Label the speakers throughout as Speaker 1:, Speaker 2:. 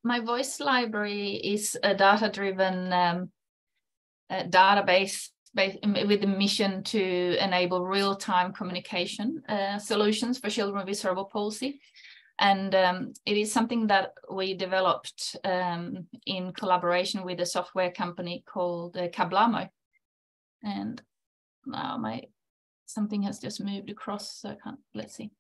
Speaker 1: my voice library is a data-driven database with the mission to enable real-time communication solutions for children with cerebral palsy. And it is something that we developed in collaboration with a software company called Kablamo. And now something has just moved across, so I can't, let's see.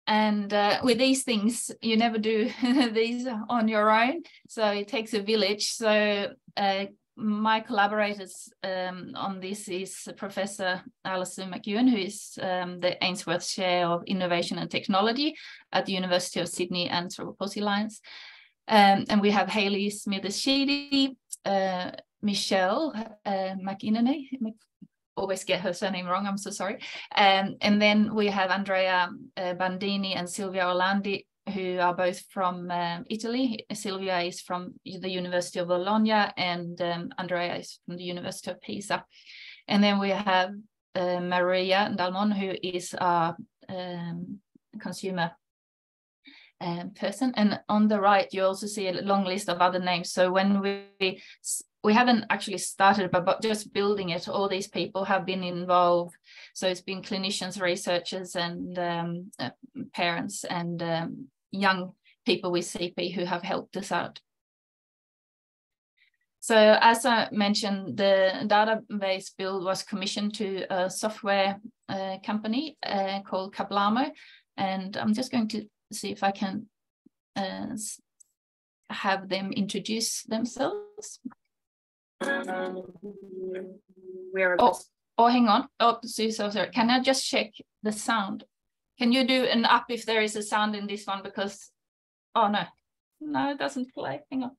Speaker 1: And with these things, you never do these on your own. So it takes a village. So my collaborators on this is Professor Alison McEwen, who is the Ainsworth Chair of Innovation and Technology at the University of Sydney and Cerebral Palsy Alliance. And we have Hayley Smithers-Sheedy, Michelle McInerney, always get her surname wrong, I'm so sorry. And then we have Andrea Bandini and Silvia Orlandi, who are both from Italy. Silvia is from the University of Bologna and Andrea is from the University of Pisa. And then we have Maria Dalmon, who is our consumer person. And on the right, you also see a long list of other names. So when we haven't actually started, but just building it, all these people have been involved. So it's been clinicians, researchers, and parents, and young people with CP who have helped us out. So as I mentioned, the database build was commissioned to a software company called Kablamo. And I'm just going to see if I can have them introduce themselves. Hang on. Oh, so sorry. Can I just check the sound? Can you do an up if there is a sound in this one? Because, oh no, it doesn't play. Hang on.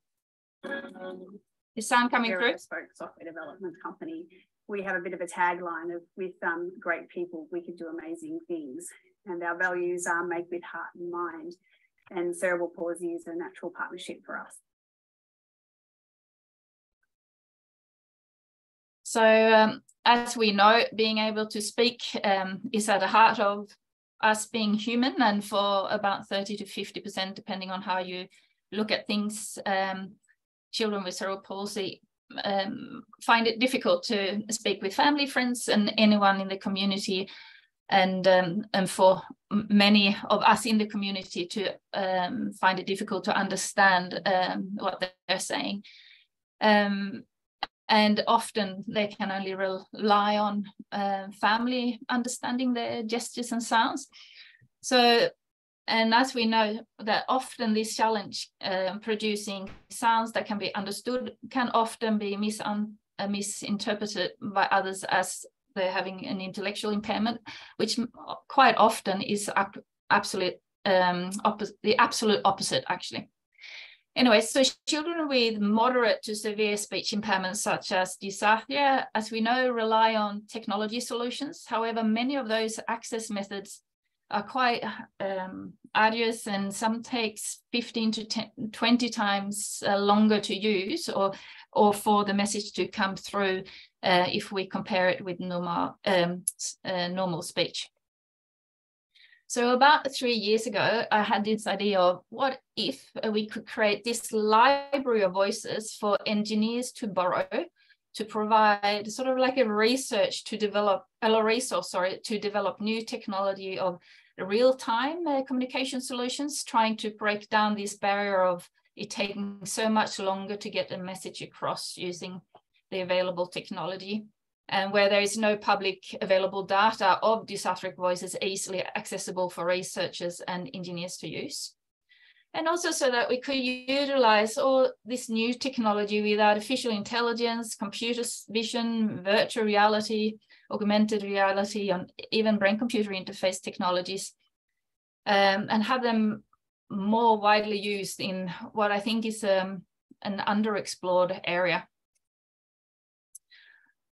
Speaker 1: Is sound coming through?
Speaker 2: We're a bespoke software development company. We have a bit of a tagline of with great people, we can do amazing things. And our values are make with heart and mind. And cerebral palsy is a natural partnership for us.
Speaker 1: So as we know, being able to speak is at the heart of us being human, and for about 30 to 50%, depending on how you look at things, children with cerebral palsy find it difficult to speak with family, friends, and anyone in the community. And for many of us in the community to find it difficult to understand what they're saying. And often they can only rely on family understanding their gestures and sounds. So, and as we know that often this challenge producing sounds that can be understood can often be misinterpreted by others as they're having an intellectual impairment, which quite often is the absolute opposite, actually. Anyway, so children with moderate to severe speech impairments such as dysarthria, as we know, rely on technology solutions. However, many of those access methods are quite arduous, and some takes 15 to 20 times longer to use or for the message to come through if we compare it with normal speech. So about 3 years ago, I had this idea of what if we could create this library of voices for engineers to borrow to provide sort of like a research to develop, a resource, sorry, to develop new technology of real-time communication solutions, trying to break down this barrier of it taking so much longer to get a message across using the available technology. And where there is no public available data of dysarthric voices easily accessible for researchers and engineers to use. And also so that we could utilize all this new technology with artificial intelligence, computer vision, virtual reality, augmented reality, and even brain-computer interface technologies, and have them more widely used in what I think is an underexplored area.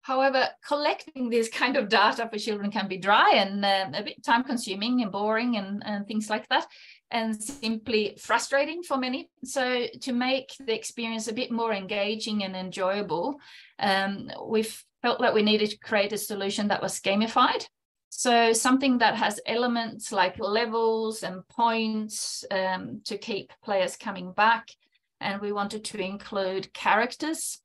Speaker 1: However, collecting this kind of data for children can be dry and a bit time-consuming and boring and things like that, and simply frustrating for many. So to make the experience a bit more engaging and enjoyable, we felt that we needed to create a solution that was gamified. So something that has elements like levels and points to keep players coming back. And we wanted to include characters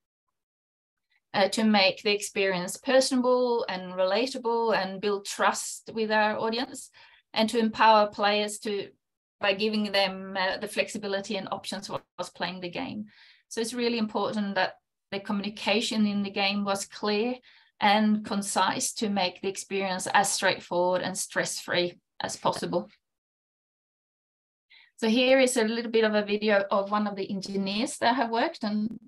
Speaker 1: to make the experience personable and relatable and build trust with our audience, and to empower players by giving them the flexibility and options whilst playing the game. So it's really important that the communication in the game was clear and concise to make the experience as straightforward and stress-free as possible. So here is a little bit of a video of one of the engineers that have worked and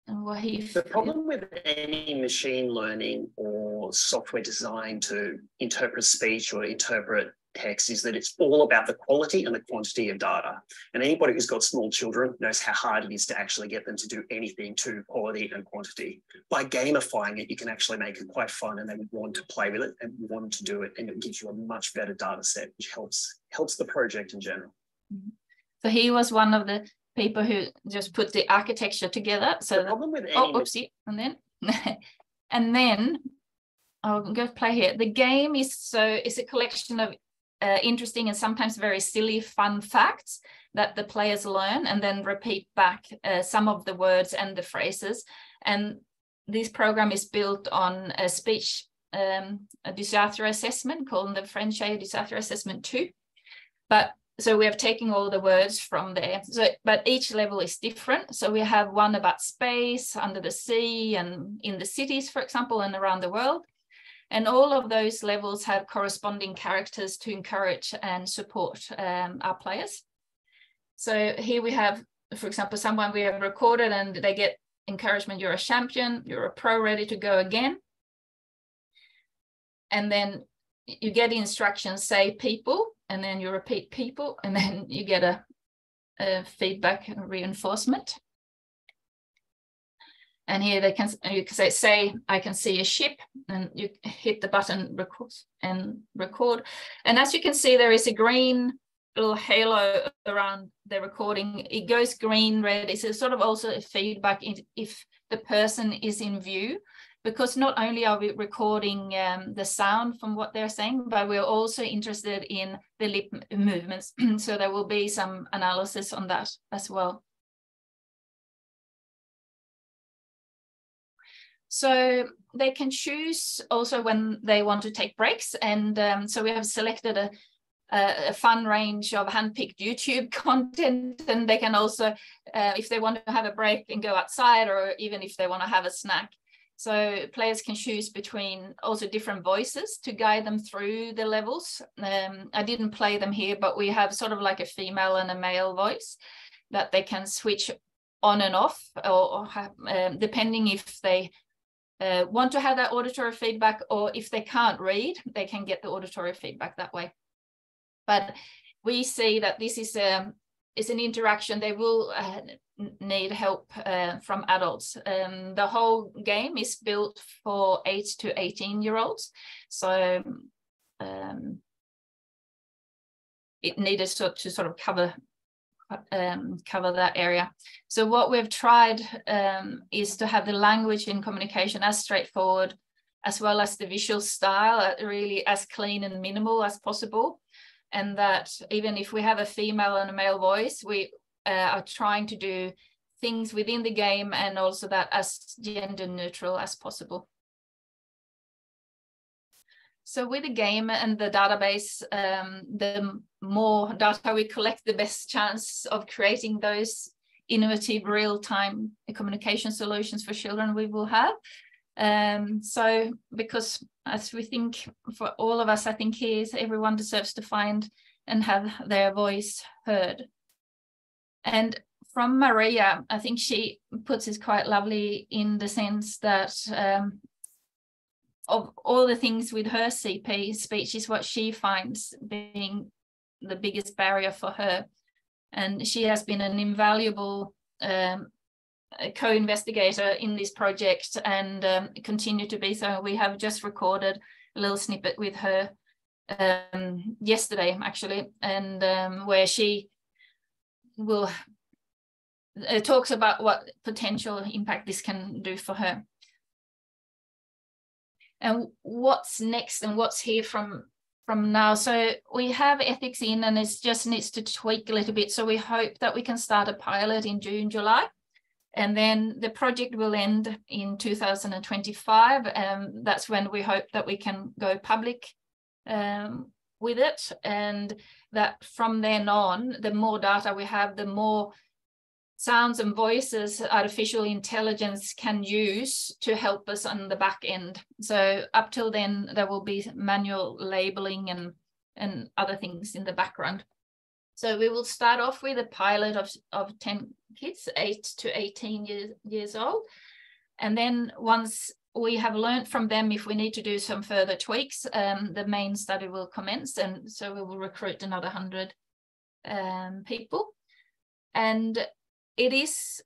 Speaker 1: what he...
Speaker 3: The problem with any machine learning or software designed to interpret speech or interpret text is that it's all about the quality and the quantity of data. And anybody who's got small children knows how hard it is to actually get them to do anything to quality and quantity. By gamifying it, you can actually make it quite fun, and they want to play with it and want to do it, and it gives you a much better data set, which helps the project in general.
Speaker 1: So he was one of the people who just put the architecture together. So
Speaker 3: the problem with
Speaker 1: oopsie, and then I'll go play here. The game is a collection of interesting and sometimes very silly fun facts that the players learn and then repeat back some of the words and the phrases. And this program is built on a speech a dysarthria assessment called the French dysarthria assessment 2. So we have taken all the words from there. But each level is different. So we have one about space, under the sea, and in the cities, for example, and around the world. And all of those levels have corresponding characters to encourage and support our players. So here we have, for example, someone we have recorded and they get encouragement, you're a champion, you're a pro, ready to go again. And then you get the instructions, say people, and then you repeat people, and then you get a feedback and reinforcement. And here you can say, I can see a ship, and you hit the button record. And as you can see, there is a green little halo around the recording. It goes green, red. It's a sort of also a feedback if the person is in view, because not only are we recording the sound from what they're saying, but we're also interested in the lip movements. So there will be some analysis on that as well. So they can choose also when they want to take breaks. And so we have selected a fun range of hand-picked YouTube content. And they can also, if they want to have a break and go outside, or even if they want to have a snack. So players can choose between also different voices to guide them through the levels. I didn't play them here, but we have sort of like a female and a male voice that they can switch on and off, or depending if they want to have that auditory feedback, or if they can't read, they can get the auditory feedback that way. But we see that this is an interaction. They will need help from adults. The whole game is built for 8 to 18-year-olds. So it needed to sort of cover that area. So what we've tried is to have the language in communication as straightforward, as well as the visual style really as clean and minimal as possible. And that even if we have a female and a male voice, we are trying to do things within the game and also that as gender neutral as possible. So with the game and the database, the more data we collect, the best chance of creating those innovative real-time communication solutions for children we will have. So because as we think for all of us, I think everyone deserves to find and have their voice heard. And from Maria, I think she puts it quite lovely in the sense that of all the things with her CP, speech is what she finds being the biggest barrier for her. And she has been an invaluable co-investigator in this project and continue to be so. We have just recorded a little snippet with her yesterday, actually, and where she will talks about what potential impact this can do for her. And what's next and what's here from now. So we have ethics in, and it just needs to tweak a little bit. So we hope that we can start a pilot in June, July. And then the project will end in 2025. And that's when we hope that we can go public with it. And that from then on, the more data we have, the more sounds and voices artificial intelligence can use to help us on the back end. So up till then, there will be manual labeling and other things in the background. So we will start off with a pilot of 10 kids, 8 to 18 years old. And then once we have learned from them, if we need to do some further tweaks, the main study will commence. And so we will recruit another 100 people. And it is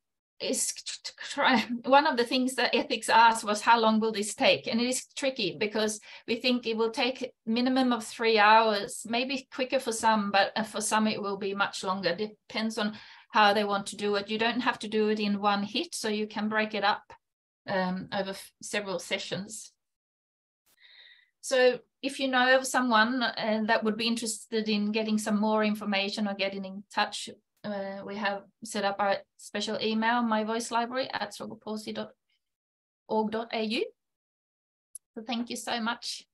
Speaker 1: one of the things that ethics asked was, how long will this take? And it is tricky because we think it will take minimum of 3 hours, maybe quicker for some, but for some it will be much longer. It depends on how they want to do it. You don't have to do it in one hit, so you can break it up over several sessions. So if you know of someone that would be interested in getting some more information or getting in touch, we have set up our special email, my voice library at cerebralpalsy.org.au. So thank you so much.